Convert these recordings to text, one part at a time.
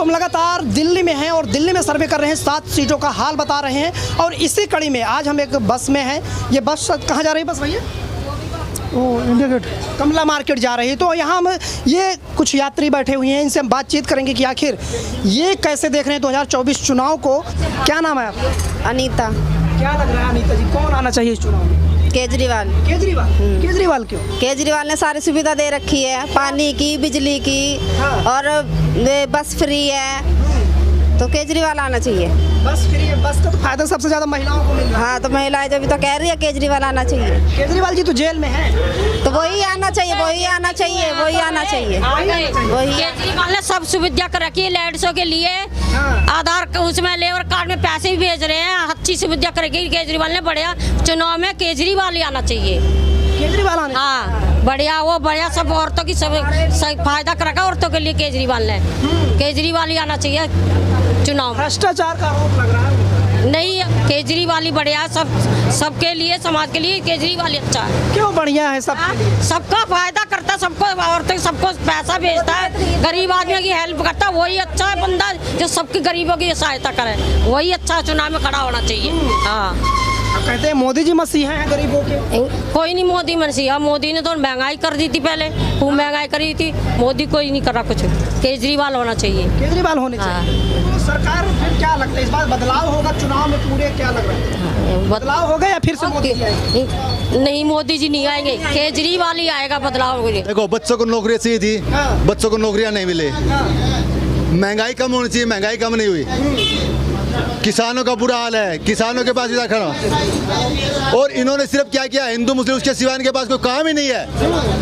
तो हम लगातार दिल्ली में हैं और दिल्ली में सर्वे कर रहे हैं, 7 सीटों का हाल बता रहे हैं। और इसी कड़ी में आज हम एक बस में हैं। ये बस कहाँ जा रही है बस भैया? इंडिया गेट कमला मार्केट जा रही है। तो यहाँ हम ये कुछ यात्री बैठे हुए हैं, इनसे हम बातचीत करेंगे कि आखिर ये कैसे देख रहे हैं 2024 चुनाव को। क्या नाम है आपका? अनीता। क्या लग रहा है अनीता जी, कौन आना चाहिए इस चुनाव में? केजरीवाल। केजरीवाल। केजरीवाल क्यों? केजरीवाल ने सारी सुविधा दे रखी है, पानी की, बिजली की, और बस फ्री है, तो केजरीवाल आना चाहिए। बस फ्री है, बस का तो फायदा सबसे ज्यादा महिलाओं को मिल रहा है। हाँ, तो महिलाएं जब तो कह रही है केजरीवाल आना चाहिए। केजरीवाल जी तो जेल में है, तो वही आना चाहिए, वही आना चाहिए, वही आना चाहिए, वही। केजरीवाल ने सब सुविधा कर रखी है लेडीजों के लिए। आधार उसमें लेबर कार्ड में पैसे भी भेज रहे हैं, अच्छी सुविधा करेगी केजरीवाल ने। बढ़िया चुनाव में केजरीवाल ही आना चाहिए। केजरीवाल आने? हाँ, बढ़िया, वो बढ़िया, सब औरतों की सब फायदा कर रखा औरतों के लिए केजरीवाल ने। केजरीवाल ही आना चाहिए चुनाव। भ्रष्टाचार का आरोप लग रहा है। नहीं, केजरीवाल ही बढ़िया, सबके लिए, समाज के लिए केजरीवाल ही अच्छा है। क्यों बढ़िया है? सब सबका फायदा करता, सबको औरतों सबको पैसा भेजता है, गरीब आदमी की हेल्प करता है, वही अच्छा है बंदा जो सबके गरीबों की सहायता करे, वही अच्छा चुनाव में खड़ा होना चाहिए। हाँ, कहते हैं मोदी जी मसीहा हैं गरीबों के। कोई नहीं मोदी मसीहा, मोदी ने तो महंगाई कर दी थी, पहले खूब महंगाई करी थी, मोदी कोई नहीं कर रहा कुछ। केजरीवाल होना चाहिए। केजरीवाल होने चाहिए। तो सरकार फिर क्या लगता है इस बार बदलाव होगा चुनाव में पूरे? क्या लग रहा है बदलाव होगा या फिर से मोदी जी आएंगे? नहीं, मोदी जी नहीं आएंगे, केजरीवाल ही आएगा बदलाव। देखो, बच्चों को नौकरी चाहिए थी, बच्चों को नौकरियां नहीं मिले। महंगाई कम होनी चाहिए, महंगाई कम नहीं हुई। किसानों का बुरा हाल है, किसानों के पास भी खड़ा। और इन्होंने सिर्फ क्या किया, हिंदू मुस्लिम, उसके सिवा इनके पास कोई काम ही नहीं है।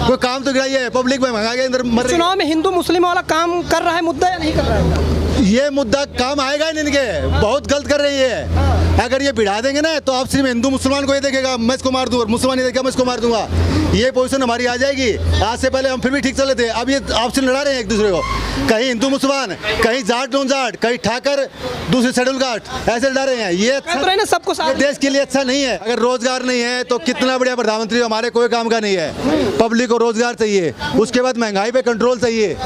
कोई काम तो गिराई है, पब्लिक में महंगाई के अंदर मर रही है। चुनाव में हिंदू मुस्लिम वाला काम कर रहा है मुद्दा या नहीं कर रहा है? ये मुद्दा काम आएगा ही नहीं, इनके बहुत गलत कर रही है। अगर ये बढ़ा देंगे ना तो आप सिर्फ हिंदू मुसलमान को ये देखेगा, मैं इसको मार दूंगा, मुसलमान ये देखेगा मैं इसको मार दूंगा। ये पोजीशन हमारी आ जाएगी। आज से पहले हम फिर भी ठीक चले थे, अब ये आपसे लड़ा रहे हैं एक दूसरे को। कहीं हिंदू मुसलमान, कहीं जाट नॉन जाट, कहीं ठाकर, दूसरे शेड्यूल कास्ट, ऐसे लड़ा रहे हैं। ये अच्छा सबको देश के लिए अच्छा नहीं है। अगर रोजगार नहीं है तो कितना बढ़िया प्रधानमंत्री हमारे कोई काम का नहीं है। पब्लिक को रोजगार चाहिए, उसके बाद महंगाई पे कंट्रोल चाहिए,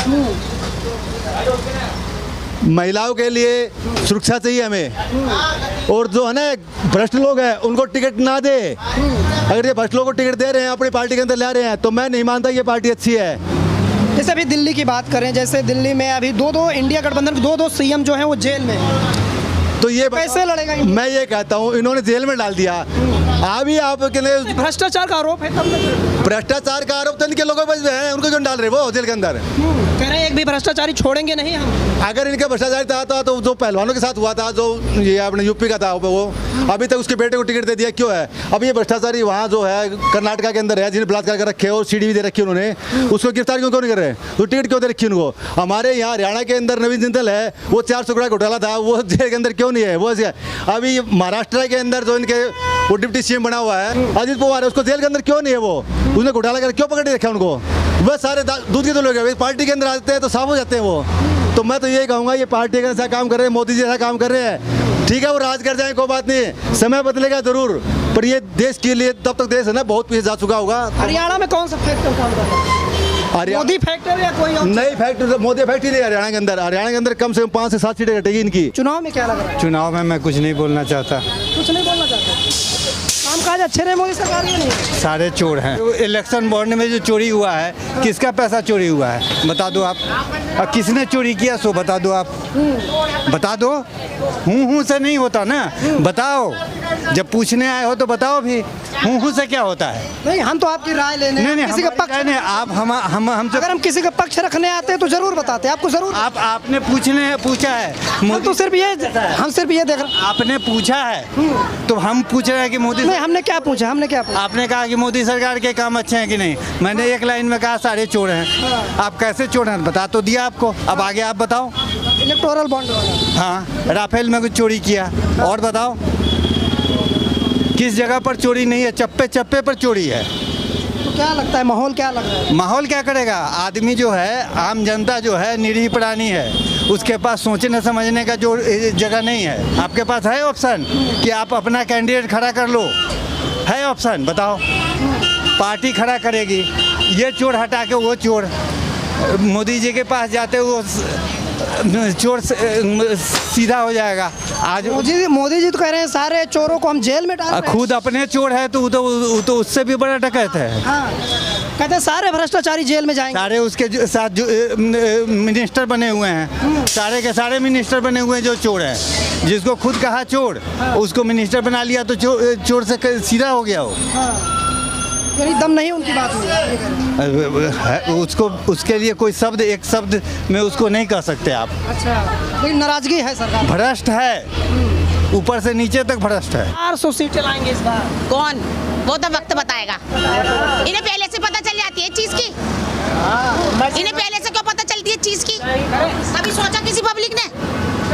महिलाओं के लिए सुरक्षा चाहिए हमें। और जो है ना भ्रष्ट लोग हैं उनको टिकट ना दे। अगर ये भ्रष्ट लोगों को टिकट दे रहे हैं, अपनी पार्टी के अंदर ला रहे हैं, तो मैं नहीं मानता ये पार्टी अच्छी है। जैसे अभी दिल्ली की बात करें, जैसे दिल्ली में अभी दो इंडिया गठबंधन के दो सीएम जो हैं वो जेल में हैं। तो ये कैसे लड़ेगा? मैं ये कहता हूँ, इन्होंने जेल में डाल दिया। अभी आप भ्रष्टाचार का आरोप है, तब भ्रष्टाचार का आरोप तो इनके लोगों पर है, उनको क्यों डाल रहे वो जेल के अंदर? कह रहे हैं एक भी भ्रष्टाचारी छोड़ेंगे नहीं हम। अगर इनका भ्रष्टाचार था तो जो पहलवानों के साथ हुआ था, जो ये अपने यूपी का था, वो अभी तक उसके बेटे को टिकट दे दिया क्यों है? अब ये भ्रष्टाचारी वहाँ जो है कर्नाटका के अंदर है, जिन्हें बलात्कार कर रखे और सीडी भी दे रखी उन्होंने, उसको गिरफ्तार क्यों नहीं कर रहे? तो टिकट क्यों दे रखी उनको? हमारे यहाँ हरियाणा के अंदर नवीन जिंदल है, वो 400 करोड़ घोटाला था, वो जेल के अंदर क्यों नहीं है? वो अभी महाराष्ट्र के अंदर जो इनके वो डिप्टी सीएम बना हुआ है अजित पवार, उसको जेल के अंदर क्यों नहीं है? वो उसने घोटाला कर क्यों पकड़ रखा उनको? वह सारे दूध के तो लोग हैं, पार्टी के अंदर आ जाते हैं तो साफ हो जाते हैं वो। तो मैं तो यही कहूँगा, ये पार्टी का ऐसा काम कर रहे हैं, मोदी जी ऐसा काम कर रहे हैं, ठीक है वो राज कर जाए कोई बात नहीं, समय बदलेगा जरूर, पर ये देश के लिए तब तक देश है ना बहुत पीछे जा चुका होगा। हरियाणा में कौन सा फैक्टर काम कर रहा है? मोदी फैक्टर या कोई और? नहीं, फैक्टर मोदी फैक्ट्री नहीं। हरियाणा के अंदर कम से कम 5 से 7 सीटें घटेगी इनकी। चुनाव में क्या लग रहा है? चुनाव में मैं कुछ नहीं बोलना चाहता। कुछ नहीं बोलना चाहता? कामकाज अच्छे रहे मोदी सरकार में? नहीं, सारे चोर हैं। इलेक्शन बॉन्ड में जो चोरी हुआ है, किसका पैसा चोरी हुआ है बता दो आप। अब किसने चोरी किया सो बता दो आप, बता दो। हूँ से नहीं होता ना, बताओ। जब पूछने आए हो तो बताओ भी, हूँ से क्या होता है? नहीं, हम तो आपकी राय लेने नहीं, किसी का पक्ष नहीं, आप हमसे अगर हम किसी का पक्ष रखने आते हैं तो जरूर बताते हैं आपको, जरूर। आपने पूछा है, हम तो सिर्फ ये देख रहे हैं। आपने पूछा है तो हम पूछ रहे हैं कि मोदी। नहीं, हमने क्या पूछा? आपने कहा कि मोदी सरकार के काम अच्छे हैं कि नहीं। मैंने एक लाइन में कहा सारे चोर हैं। आप कैसे चोर हैं बता तो दिया आपको, अब आगे आप बताओ। इलेक्टोरल बॉन्ड वाला? हाँ, राफेल में कुछ चोरी किया, और बताओ किस जगह पर चोरी नहीं है? चप्पे चप्पे पर चोरी है। तो क्या लगता है, माहौल क्या लग रहा है? माहौल क्या करेगा? आदमी जो है, आम जनता जो है, निरीह प्राणी है, उसके पास सोचने समझने का जो जगह नहीं है। आपके पास है ऑप्शन कि आप अपना कैंडिडेट खड़ा कर लो, है ऑप्शन, बताओ। पार्टी खड़ा करेगी, ये चोर हटा के वो चोर। मोदी जी के पास जाते वो चोर सीधा हो जाएगा। आज मोदी जी तो कह रहे हैं सारे चोरों को हम जेल में डाल रहे हैं। खुद अपने चोर है तो वो तो उससे भी बड़ा डकैत है। हाँ, कहते हैं सारे भ्रष्टाचारी जेल में जाएंगे। सारे उसके साथ जो मिनिस्टर बने हुए हैं, सारे के सारे मिनिस्टर बने हुए हैं जो चोर हैं। जिसको खुद कहा चोर, उसको मिनिस्टर बना लिया तो चोर से सीधा हो गया वो। यानी दम नहीं उनकी बात में। उसको उसके लिए कोई शब्द, एक शब्द में उसको नहीं कह सकते आप। अच्छा, लेकिन नाराजगी है सरकार। भ्रष्ट है, ऊपर से नीचे तक भ्रष्ट है। 400 सीटें लाएंगे इस बार। कौन? वो तो वक्त बताएगा। इन्हें पहले से पता चल जाती है चीज की। इन्हें पहले से क्यों पता चलती है चीज की? कभी सोचा किसी पब्लिक ने?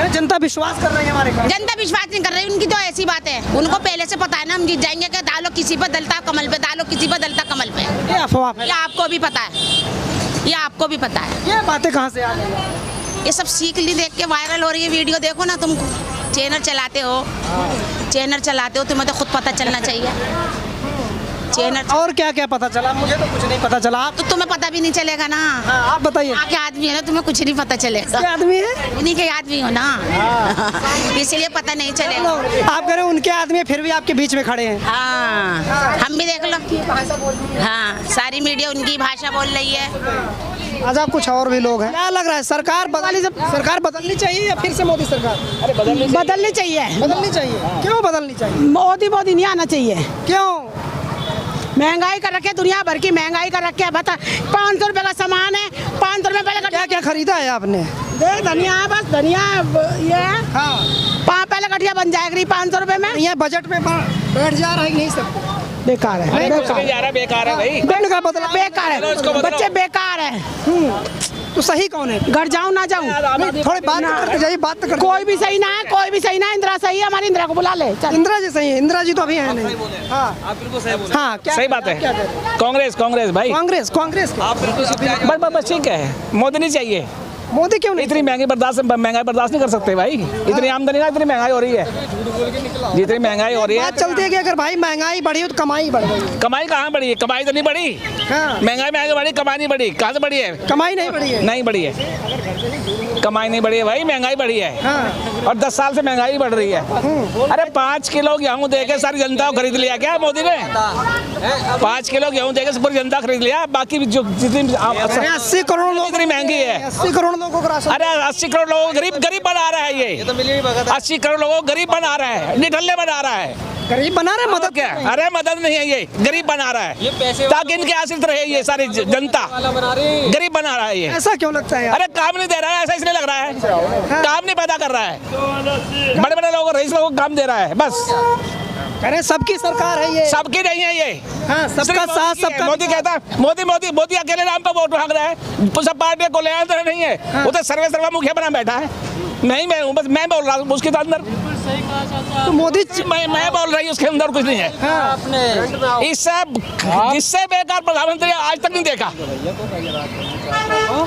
जनता विश्वास कर रही है हमारे काम। जनता विश्वास नहीं कर रही, उनकी तो ऐसी बात है। उनको पहले से पता है ना हम जीत जाएंगे। कि डालो किसी पर दलता कमल पे, डालो किसी पर दलता कमल पे। ये अफवाह है। ये आपको भी पता है, ये आपको भी पता है। ये बातें कहाँ से आ गई? ये सब सीख ली, देख के वायरल हो रही है वीडियो। देखो ना, तुम चैनल चलाते हो, तुम्हें तो खुद पता चलना चाहिए। चैनल और क्या क्या पता चला? मुझे तो कुछ नहीं पता चला। आप तो तुम्हें पता भी नहीं चलेगा ना। हाँ, आप बताइए। यहाँ के आदमी है ना, तुम्हें कुछ नहीं पता चलेगा। क्या आदमी है? इन्हीं के आदमी हो ना, इसलिए पता नहीं चलेगा। आप कह रहे हो उनके आदमी फिर भी आपके बीच में खड़े हैं। हाँ, हम भी देख लो। हाँ, सारी मीडिया उनकी भाषा बोल रही है। अच्छा, कुछ और भी लोग हैं। क्या लग रहा है सरकार बदलनी चाहिए या फिर से मोदी सरकार? बदलनी चाहिए। बदलनी चाहिए। क्यों बदलनी चाहिए? मोदी नहीं आना चाहिए। क्यों? महंगाई कर रखे, दुनिया भर की महंगाई कर रखे। बता, 500 रुपए का सामान है, 500 रुपए पहले क्या क्या खरीदा है आपने? देख, धनिया, बस धनिया ये है। हाँ, पहले गठिया बन जाएगी 500 रुपए में। ये बजट में बैठ जा रहा है कि नहीं सब? बेकार है, बेकार है भाई। बेड का बदला बेकार है, बच्चे बेकार है। तो सही कौन है? घर जाऊं ना जाऊं, थोड़ी बात करके जाइए, बात तो कर। कोई भी सही ना है, कोई भी सही ना है। इंदिरा सही है, हमारी इंदिरा को बुला ले। चल। इंदिरा जी सही है। इंदिरा जी तो अभी है नहीं। हाँ, हाँ, क्या सही बात है। कांग्रेस भाई, कांग्रेस बस ठीक है। मोदी नहीं चाहिए। मोदी क्यों नहीं? इतनी महंगाई बर्दाश्त नहीं कर सकते भाई। इतनी आमदनी ना, इतनी महंगाई हो रही है, जितनी महंगाई हो रही है। बात चलती है कि अगर भाई महंगाई बढ़ी हो तो कमाई बढ़ गई। कमाई कहाँ बढ़ी है? कमाई तो नहीं बढ़ी। हाँ, महंगाई बढ़ी, कमाई नहीं बढ़ी। कहाँ से बढ़ी है? कमाई नहीं बढ़ी है। नहीं बढ़ी है, कमाई नहीं बढ़ी है भाई, महंगाई बढ़ी है। हाँ, और 10 साल से महंगाई बढ़ रही है। अरे 5 किलो गेहूँ दे के सारी जनता को खरीद लिया क्या मोदी ने? 5 किलो गेहूँ दे के पूरी जनता खरीद लिया। बाकी जो जितनी 80 करोड़ लोग, इतनी महंगी है। 80 करोड़ लोगों को राशन। अरे 80 करोड़ लोगों को गरीब बना रहा है ये। 80 करोड़ लोगों को गरीब बना रहा है, निठल्ले बना रहा है। गरीब बना रहे, मदद क्या? अरे मदद नहीं है, ये गरीब बना रहा है ताकि इनके आश्रित रहे ये सारी जनता। गरीब बना रहा है ये। ऐसा क्यों लगता है? अरे काम नहीं दे रहा है, ऐसा इसलिए लग रहा है। काम नहीं पैदा कर रहा है, बड़े बड़े लोगों रईस लोगों को काम दे रहा है बस। अरे सबकी सरकार है ये। सबकी नहीं है ये। हाँ, सबका साथ, सबका मोदी कहता है मोदी अकेले नाम पे वोट मांग रहा है। सब पार्टी को ले आना नहीं है। हाँ। वो तो सर्वे मुखिया बना बैठा है। मैं हूँ, बस मैं बोल रहा हूँ उसके अंदर। तो मोदी मैं बोल रही हूँ, उसके अंदर कुछ नहीं है। हाँ, इससे बेकार प्रधानमंत्री आज तक नहीं देखा,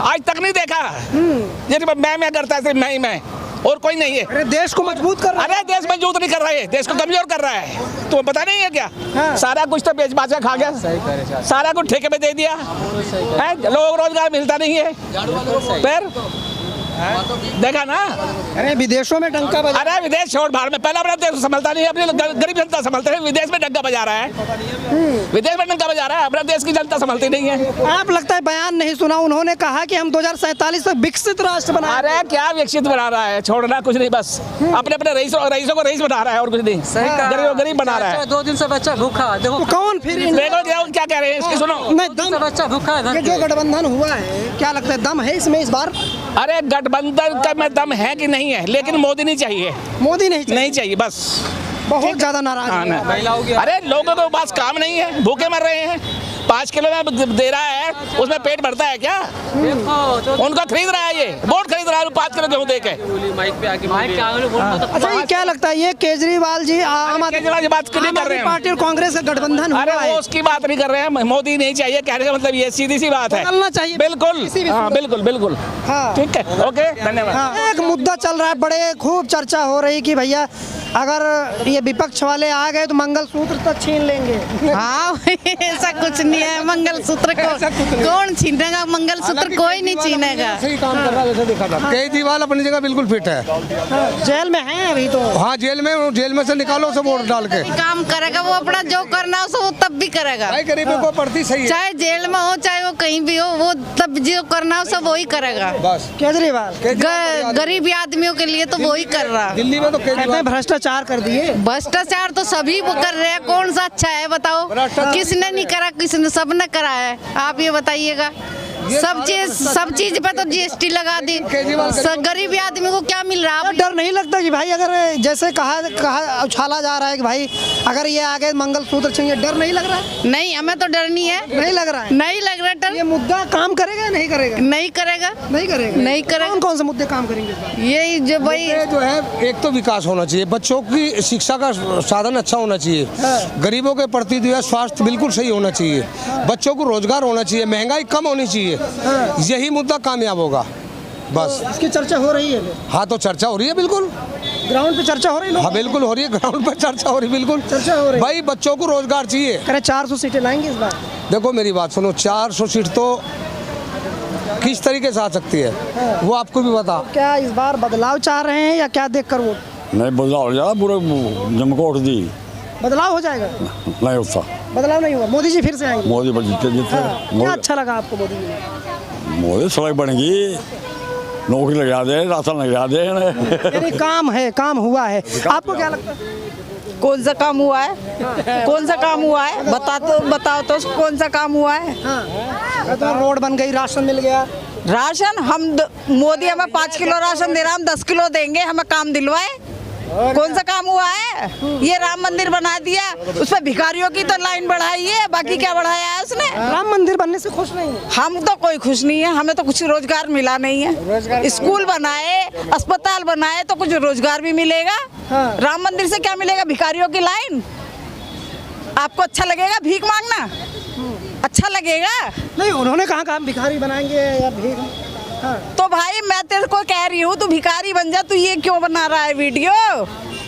आज तक नहीं देखा। ये मैं करता है, सिर्फ मैं और कोई नहीं है। अरे देश को मजबूत कर रहा है। अरे देश मजबूत नहीं कर रहा है, देश को कमजोर कर रहा है। तो पता नहीं है क्या? हाँ। सारा कुछ तो बेच बाचा खा गया, सारा कुछ ठेके पे दे दिया है। लोग रोजगार मिलता नहीं है। फिर देखा ना? अरे विदेशों में डंका बजा। अरे विदेश छोड़, बाहर में पहला अपना देश संभलता नहीं है, अपनी गरीब जनता संभलते हैं। विदेश में डंका बजा रहा है, विदेश में डंका बजा रहा है, अपना देश की जनता संभलती नहीं है। आप लगता है बयान नहीं सुना, उन्होंने कहा कि हम 2047 तक विकसित राष्ट्र बना। अरे क्या विकसित बना रहा है? छोड़ना कुछ नहीं, बस अपने रईसों को रईस बना रहा है और कुछ नहीं। गरीब बना रहा है। 2 दिन से बच्चा भूखा, देखो तो कौन फिर क्या कह रहे हैं इसकी सुनो। नहीं, दम बच्चा भूखा है। ये जो गठबंधन हुआ है, क्या लगता है दम है इसमें इस बार? अरे गठबंधन का में दम है कि नहीं है, लेकिन मोदी नहीं चाहिए। मोदी नहीं चाहिए बस। बहुत ज्यादा नाराज है। अरे लोगों के पास काम नहीं है, भूखे मर रहे हैं। 5 किलो में दे रहा है, उसमें पेट भरता है क्या? उनका खरीद रहा है, ये वोट खरीद रहा है 5 किलो गेहूं दे के। अच्छा, ये क्या लगता है ये केजरीवाल जी आम आदमी बात नहीं कर रहे हैं, पार्टी और कांग्रेस का गठबंधन हुआ अरे है। वो उसकी बात नहीं कर रहे हैं। मोदी नहीं चाहिए कहने का मतलब ये सीधी सी बात है। बदलना चाहिए बिल्कुल, किसी भी हाँ सूरत। बिल्कुल हाँ, ठीक है, ओके, धन्यवाद। हाँ, एक मुद्दा चल रहा है, बड़े खूब चर्चा हो रही कि भैया अगर ये विपक्ष वाले आ गए तो मंगलसूत्र तक छीन लेंगे। हाँ ऐसा कुछ नहीं है, मंगलसूत्र को कौन छीनेगा, मंगलसूत्र कोई नहीं छीनेगा। सही काम कर रहा है वैसे देखा था। केजरीवाल अपनी जगह बिल्कुल फिट है। जेल में है अभी तो। हाँ जेल में से निकालो सब वोट डाल के। काम करेगा वो, अपना जो करना हो वो तब भी करेगा। गरीबों को पड़ती सही है, चाहे जेल में हो चाहे वो कहीं भी हो, वो तब जो करना हो सब वही करेगा। बस केजरीवाल गरीब आदमियों के लिए तो वही कर रहा। दिल्ली में तो कहते हैं भ्रष्टाचार कर दिए। भ्रष्टाचार तो सभी वो कर रहे हैं, कौन सा अच्छा है बताओ? किसने नहीं करा, किसने, सबने करा है। आप ये बताइएगा। सब चीज पे तो जीएसटी लगा दी। गरीब आदमी को क्या मिल रहा है? डर नहीं लगता कि भाई अगर जैसे कहा उछाला जा रहा है कि भाई अगर ये आगे मंगलसूत्र छीनिए, डर नहीं लग रहा है? नहीं, हमें तो डर नहीं है। नहीं लग रहा है? नहीं लग रहा डर। ये मुद्दा काम करेगा नहीं करेगा? नहीं करेगा, नहीं करेगा, नहीं करेगा। कौन कौन से मुद्दे काम करेंगे? यही जो भाई जो है, एक तो विकास होना चाहिए, बच्चों की शिक्षा का साधन अच्छा होना चाहिए, गरीबों के प्रति जो है स्वास्थ्य बिल्कुल सही होना चाहिए, बच्चों को रोजगार होना चाहिए, महंगाई कम होनी चाहिए। यही मुद्दा कामयाब होगा बस। तो इसकी चर्चा हो रही है? हाँ तो चर्चा हो रही है बिल्कुल, ग्राउंड पे चर्चा हो रही है। हाँ बिल्कुल हो रही है, ग्राउंड पर चर्चा हो रही है, बिल्कुल चर्चा हो रही है। भाई बच्चों को रोजगार चाहिए। कह रहे 400 सीटें लाएंगे इस बार। देखो मेरी बात सुनो, 400 सीट तो किस तरीके से आ सकती है वो आपको भी बता। क्या इस बार बदलाव चाह रहे हैं या क्या देखकर वोट? नहीं बदलाव हो जाएगा, पूरे जमकोट दी बदलाव हो जाएगा? नहीं होता, बदलाव नहीं हुआ। मोदी जी फिर से आएंगे? मोदी पर जीते क्या अच्छा लगा आपको मोदी जी? मोदी सड़क बनेगी, नौकरी लगा दे, राशन लगा दे। यानी काम है, काम हुआ है। आपको क्या लगता है? कौन सा काम हुआ है? कौन सा काम हुआ है? बताओ तो कौन सा काम हुआ है? तो रोड बन गई, राशन मिल गया। राशन मोदी हमें 5 किलो राशन दे रहा, हम 10 किलो देंगे, हमें काम दिलवाए। कौन सा काम हुआ है? ये राम मंदिर बना दिया, उस पर भिखारियों की तो लाइन बढ़ाई है, बाकी क्या बढ़ाया है उसने? राम मंदिर बनने से खुश नहीं है? हम तो कोई खुश नहीं है, हमें तो कुछ रोजगार मिला नहीं है। स्कूल बनाए, अस्पताल बनाए तो कुछ रोजगार भी मिलेगा। राम मंदिर से क्या मिलेगा? भिखारियों की लाइन। आपको अच्छा लगेगा भीख मांगना? अच्छा लगेगा? नहीं, उन्होंने कहा भिखारी बनाएंगे या भीख। तो भाई मैं तेरे को कह रही हूँ, तू भिखारी बन जा। तू ये क्यों बना रहा है वीडियो?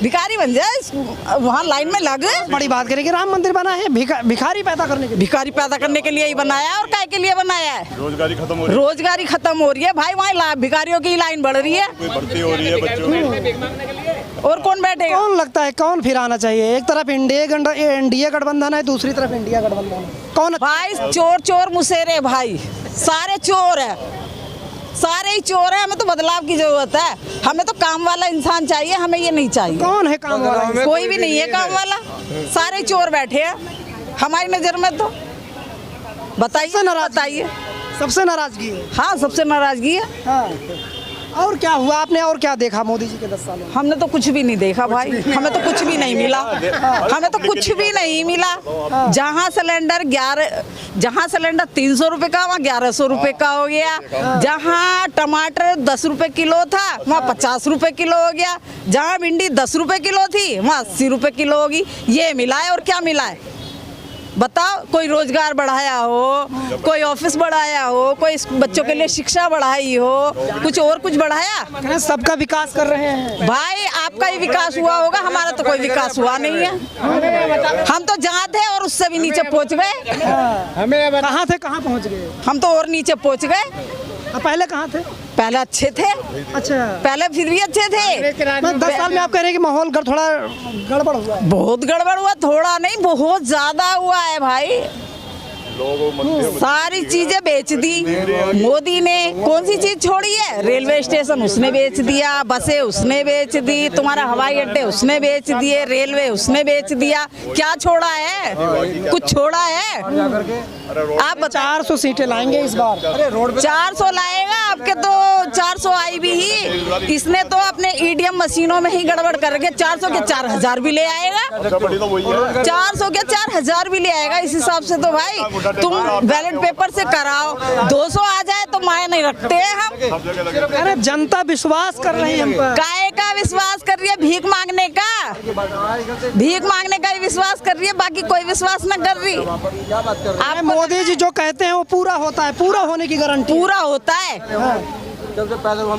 भिखारी बन जाए, वहाँ लाइन में लग। बड़ी बात करें कि राम मंदिर बना है भिखारी पैदा करने के लिए। भिखारी पैदा करने के लिए ही बनाया है, और काय के लिए बनाया है? रोजगारी खत्म हो रही है। रोजगारी खत्म हो रही है भाई, वहाँ भिखारियों की लाइन बढ़ रही है। भर्ती हो रही है बच्चों की। और कौन बैठेगा? कौन लगता है कौन फिर आना चाहिए? एक तरफ एनडीए गठबंधन है, दूसरी तरफ इंडिया गठबंधन है, कौन? भाई चोर चोर मुसेरे भाई, सारे चोर है, सारे ही चोर है। हमें तो बदलाव की जरूरत है, हमें तो काम वाला इंसान चाहिए, हमें ये नहीं चाहिए। कौन है काम वाला? कोई भी नहीं है काम वाला, सारे चोर बैठे हैं हमारी नजर में। तो बताइए, सबसे नाराजगी है। हाँ सबसे नाराजगी है। हाँ। और क्या हुआ? आपने और क्या देखा मोदी जी के 10 सालों में? हमने तो कुछ भी नहीं देखा भाई, हमें तो कुछ भी नहीं मिला, हमें तो कुछ भी नहीं मिला। जहाँ सिलेंडर 300 रुपए का, वहाँ 1100 रुपए का हो गया। जहाँ टमाटर 10 रुपए किलो था, वहाँ 50 रुपए किलो हो गया। जहाँ भिंडी 10 रुपए किलो थी, वहाँ 80 रुपए किलो होगी। ये मिला है और क्या मिला है बताओ? कोई रोजगार बढ़ाया हो, कोई ऑफिस बढ़ाया हो, कोई बच्चों के लिए शिक्षा बढ़ाई हो, कुछ और कुछ बढ़ाया? सबका विकास कर रहे हैं भाई। आपका ही विकास हुआ होगा, हमारा तो कोई विकास हुआ नहीं है। हम तो जहाँ थे और उससे भी नीचे पहुँच गए। हमें कहाँ थे, कहाँ पहुँच गए? हम तो और नीचे पहुँच गए। पहले कहाँ थे? पहले अच्छे थे। अच्छा, पहले फिर भी अच्छे थे। 10 साल में आप कह रहे हैं कि माहौल थोड़ा गड़बड़ हुआ? बहुत गड़बड़ हुआ, थोड़ा नहीं बहुत ज्यादा हुआ है भाई। सारी चीजें बेच दी मोदी ने। कौन सी चीज छोड़ी है? रेलवे स्टेशन उसने बेच दिया, बसें उसने बेच दी, तुम्हारा हवाई अड्डे उसने बेच दिए, रेलवे उसने बेच दिया। क्या छोड़ा है? कुछ छोड़ा है? आप 400 सीटें लाएंगे इस बार? 400 लाएगा आपके तो 400 आई भी ही। इसने तो अपने ईडीएम मशीनों में ही गड़बड़ करके 400 के 4000 भी ले आएगा। 400 के 4000 भी ले आएगा। इस हिसाब से तो भाई तुम बैलेट पेपर से कराओ, 200 आ जाए तो माया नहीं रखते हैं हम। अरे जनता विश्वास कर रही है हम पर। काहे का विश्वास कर रही है? भीख मांगने का, भीख मांगने का ही विश्वास कर रही है, बाकी कोई विश्वास न कर रही। आप मोदी जी जो कहते हैं वो पूरा होता है, पूरा होने की गारंटी? पूरा होता है।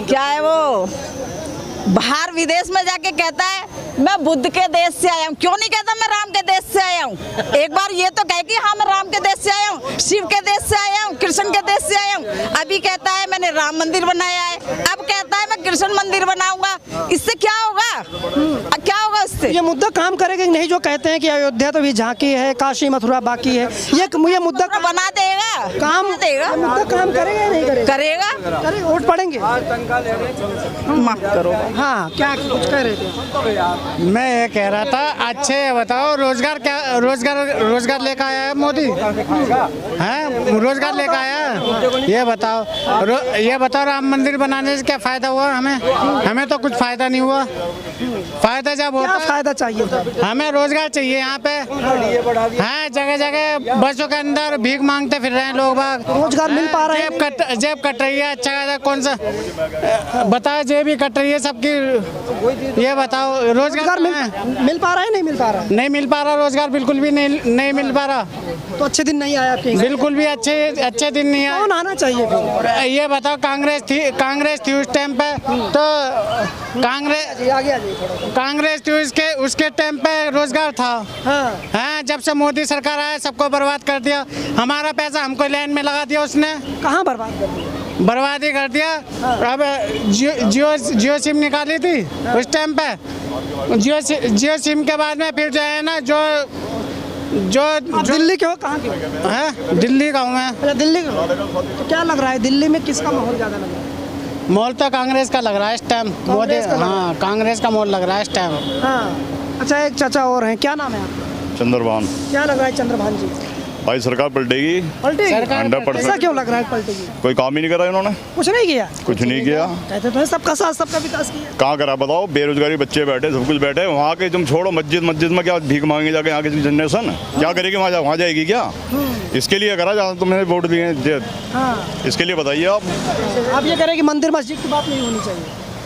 क्या है वो? बाहर विदेश में जाके कहता है मैं बुद्ध के देश से आया हूँ। क्यों नहीं कहता मैं राम के देश से आया हूँ? एक बार ये तो कहे कि हाँ मैं राम के देश से आया हूँ, शिव के देश से आया हूँ, कृष्ण के देश से आया हूँ। अभी कहता है मैंने राम मंदिर बनाया है, अब कहता है मैं कृष्ण मंदिर बनाऊंगा। इससे क्या होगा? क्या होगा इससे? ये मुद्दा काम करेगा कि नहीं? जो कहते हैं कि अयोध्या तो भी झांकी है, काशी मथुरा बाकी है, ये मुद्दा बना देगा, काम देगा, ये मुद्दा काम करेगा या नहीं करेगा? करेगा, वोट पड़ेंगे। माफ करो। हाँ, क्या कुछ कह रहे थे? मैं ये कह रहा था, अच्छे बताओ रोजगार क्या, रोजगार लेकर आया है मोदी? हैं, रोजगार लेकर आया है? ये बताओ राम मंदिर बनाने से क्या फायदा हुआ हमें तो कुछ फायदा नहीं हुआ। फायदा जब होता, फायदा चाहिए था? हमें रोजगार चाहिए। यहाँ पे हाँ जगह जगह बसों के अंदर भीख मांगते फिर रहे हैं लोग बाग। रोजगार मिल पा रहा है? जेब कट रही है। अच्छा कौन सा बताओ, जेब ही कट रही है सबकी। ये बताओ रोजगार मिल पा रहा है? नहीं मिल पा रहा? नहीं मिल पा रहा रोजगार, बिल्कुल भी नहीं मिल पा रहा। तो अच्छे दिन नहीं आया आपके? बिल्कुल भी अच्छे दिन नहीं आया। कौन आना चाहिए फिर? ये बताओ, कांग्रेस थी उस टाइम पे, तो कांग्रेस थी उसके टाइम पे रोजगार था। हाँ, जब से मोदी सरकार आया सबको बर्बाद कर दिया। हमारा पैसा हमको लाइन में लगा दिया उसने। कहाँ बर्बाद कर दिया? बर्बादी कर दिया। अब जियो सिम निकाली थी उस टाइम पे। जियो सिम के बाद में फिर जो है ना जो दिल्ली के हो? कहाँ के हैं? दिल्ली का हूँ मैं। अच्छा, दिल्ली का। तो क्या लग रहा है दिल्ली में किसका माहौल ज़्यादा लग रहा है? माहौल तो कांग्रेस का लग रहा है इस टाइम। मोदी, हाँ कांग्रेस का माहौल लग रहा है इस टाइम। हाँ, अच्छा एक चाचा और हैं, क्या नाम है आपका? चंद्रभान। क्या लग रहा है चंद्रभान जी? भाई सरकार पलटेगी। 100%। ऐसा क्यों लग रहा है पलटेगी? कोई काम ही नहीं करा इन्होंने। कुछ नहीं किया? कुछ नहीं किया। कहते तो है सबका साथ सबका विकास किया। कहाँ करा बताओ? बेरोजगारी, बच्चे बैठे, सब कुछ बैठे। वहाँ के तुम छोड़ो, मस्जिद में क्या भीख मांगे जाके? यहाँ की जनरेशन क्या करेगी? वहाँ जाएगी क्या? इसके लिए करा जहाँ तुमने वोट दिए। इसके लिए बताइए आप ये करें कि मंदिर मस्जिद की बात नहीं होनी चाहिए?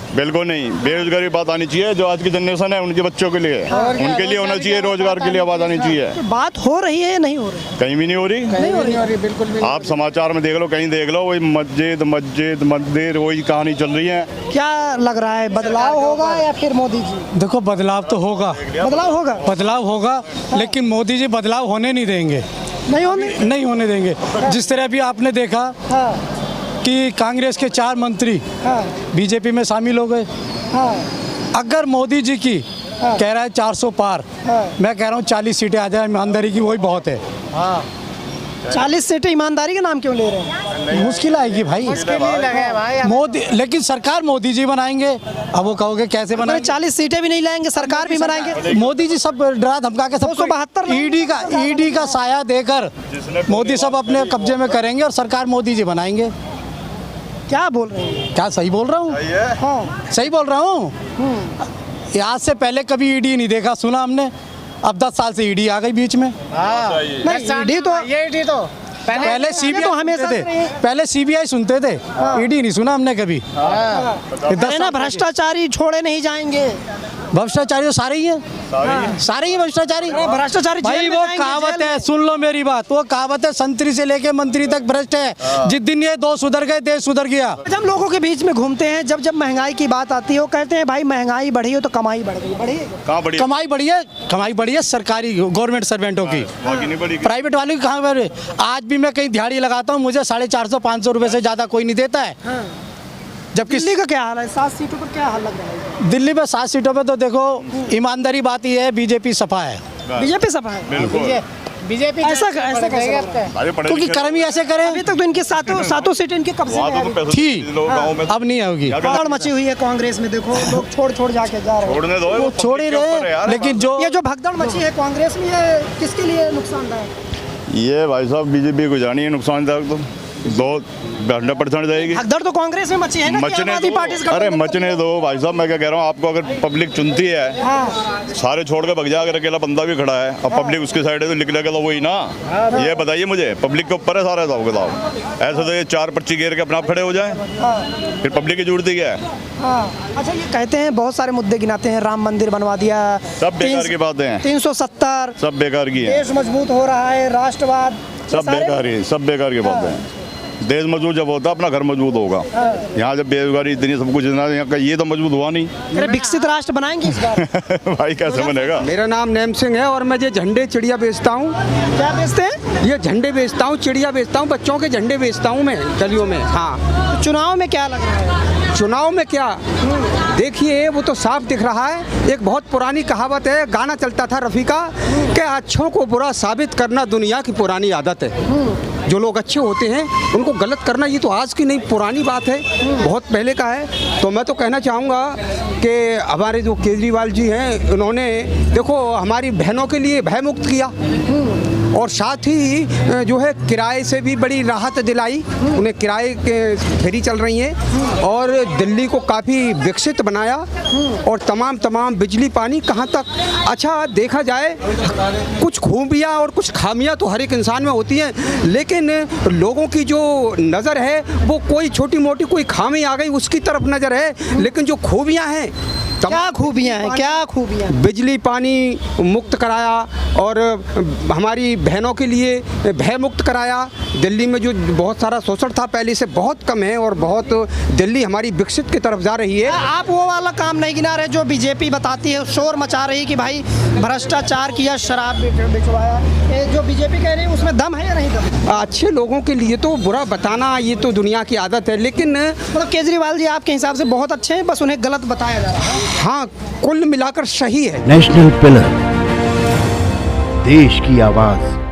बिल्कुल नहीं, बेरोजगारी बात आनी चाहिए। जो आज की जनरेशन है उनके बच्चों के लिए, उनके लिए होना चाहिए। रोजगार के लिए आवाज आनी चाहिए। बात हो रही है या नहीं हो रही? कहीं भी नहीं हो रही। नहीं हो रही बिल्कुल भी। आप समाचार में देख लो, कहीं देख लो, वही मस्जिद मंदिर वही कहानी चल रही है। क्या लग रहा है, बदलाव होगा या फिर मोदी जी? देखो बदलाव तो होगा। बदलाव होगा लेकिन मोदी जी बदलाव होने नहीं देंगे। नहीं होने देंगे। जिस तरह भी आपने देखा कि कांग्रेस के 4 मंत्री बीजेपी में शामिल हो गए। अगर मोदी जी की कह रहा है 400 पार, मैं कह रहा हूँ 40 सीटें आ जाए ईमानदारी की, वही बहुत है। 40 सीटें ईमानदारी के नाम क्यों ले रहे हैं? मुश्किल आएगी भाई। मोदी, लेकिन सरकार मोदी जी बनाएंगे। अब वो कहोगे कैसे बनाएंगे? 40 सीटें भी नहीं लाएंगे, सरकार भी बनाएंगे। मोदी जी सब डरा धमका के 272 ईडी का साया देकर मोदी सब अपने कब्जे में करेंगे और सरकार मोदी जी बनाएंगे। क्या बोल रहे हैं? क्या सही बोल रहा हूँ? हाँ सही बोल रहा हूँ। आज से पहले कभी ईडी नहीं देखा सुना हमने, अब 10 साल से ईडी आ गई बीच में। ईडी तो पहले सीबीआई तो हमेशा पहले सीबीआई सुनते थे, ईडी नहीं सुना हमने कभी। भ्रष्टाचारी छोड़े नहीं जाएंगे। भ्रष्टाचारी तो सारे ही हैं, सारे ही भ्रष्टाचारी। भाई वो कहावत है, सुन लो मेरी बात, वो कहावत है, संतरी से लेके मंत्री तक भ्रष्ट है। जिस दिन ये 2 सुधर गए देश सुधर गया। जब लोगों के बीच में घूमते हैं, जब महंगाई की बात आती है, वो कहते हैं भाई महंगाई बढ़ी हो तो कमाई बढ़ गई। कमाई बढ़ी है सरकारी गवर्नमेंट सर्वेंटों की, प्राइवेट वालों की कहाँ बढ़ी? आज भी मैं कहीं दिहाड़ी लगाता हूँ, मुझे 450-500 रुपए से ज्यादा कोई नहीं देता है। जबकि दिल्ली का क्या हाल है? 7 सीटों पर क्या हाल लग रहा है? दिल्ली में 7 सीटों पे तो देखो ईमानदारी बात ही है, बीजेपी सफा है। बीजेपी सफा है? बीजेपी ऐसा क्योंकि कर्म ही ऐसे करे। अभी तक तो इनके सातों सीटें इनके कब्जे में थी, अब नहीं होगी। भगदड़ मची हुई है कांग्रेस में, देखो लोग छोड़ जाके जा रहे हैं। छोड़ ही रहे, लेकिन जो भगदड़ मची है कांग्रेस में, ये किसके लिए नुकसानदायक? ये भाई साहब बीजेपी को जानी है नुकसानदायक। तो 200% जाएगी। भगदड़ तो कांग्रेस में मची है ना, अरे मचने दो भाई साहब। मैं क्या कह रहा हूँ आपको, अगर पब्लिक चुनती है, सारे छोड़ कर भग जा, अगर अकेला बंदा भी खड़ा है और पब्लिक उसके साइड है तो निकलेगा तो वही ना। ये बताइए मुझे, पब्लिक के ऊपर है सारा हिसाब किताब। ऐसे तो ये 4 पर्ची घेर के अपने आप खड़े हो जाए, फिर पब्लिक की जुड़ती क्या है? अच्छा, ये कहते हैं बहुत सारे मुद्दे गिनाते हैं, राम मंदिर बनवा दिया, सब बेकार की बातें हैं। 370 सब बेकार की है। देश मजबूत हो रहा है, राष्ट्रवाद, सब बेकार की बातें हैं। देश मजबूत जब होता अपना घर मजबूत होगा। यहाँ जब बेरोजगारी इतनी सब कुछ इतना, यहाँ का ये तो मजबूत हुआ नहीं। अरे विकसित राष्ट्र बनाएंगे इस बार। भाई कैसे बनेगा? मेरा नाम नेम सिंह है और मैं ये झंडे चिड़िया बेचता हूँ। क्या बेचते हैं? ये झंडे बेचता हूँ, चिड़िया बेचता हूँ, बच्चों के झंडे बेचता हूँ मैं गलियों में। हाँ, तो चुनाव में क्या लग रहा है? चुनाव में क्या देखिए, वो तो साफ दिख रहा है। एक बहुत पुरानी कहावत है, गाना चलता था रफ़ी का कि अच्छों को बुरा साबित करना दुनिया की पुरानी आदत है। जो लोग अच्छे होते हैं उनको गलत करना ये तो आज की नहीं पुरानी बात है, बहुत पहले का है। तो मैं तो कहना चाहूँगा कि हमारे जो केजरीवाल जी हैं उन्होंने देखो हमारी बहनों के लिए भय मुक्त किया और साथ ही जो है किराए से भी बड़ी राहत दिलाई, उन्हें किराए के फ्री चल रही हैं और दिल्ली को काफ़ी विकसित बनाया और तमाम बिजली पानी कहाँ तक। अच्छा देखा जाए कुछ खूबियाँ और कुछ खामियाँ तो हर एक इंसान में होती हैं, लेकिन लोगों की जो नज़र है वो कोई छोटी मोटी कोई खामी आ गई उसकी तरफ नज़र है, लेकिन जो खूबियाँ हैं क्या खूबियाँ हैं? क्या खूबियाँ? बिजली पानी मुक्त कराया और हमारी बहनों के लिए भय मुक्त कराया। दिल्ली में जो बहुत सारा शोषण था पहले से बहुत कम है और बहुत दिल्ली हमारी विकसित की तरफ जा रही है। आप वो वाला काम नहीं गिना रहे जो बीजेपी बताती है, शोर मचा रही कि भाई भ्रष्टाचार किया, शराब बिचवाया, ये जो बीजेपी कह रही है उसमें दम है या नहीं दम? अच्छे लोगों के लिए तो बुरा बताना ये तो दुनिया की आदत है, लेकिन मतलब केजरीवाल जी आपके हिसाब से बहुत अच्छे हैं, बस उन्हें गलत बताया जा रहा है। हाँ, कुल मिलाकर सही है। नेशनल पिलर, देश की आवाज।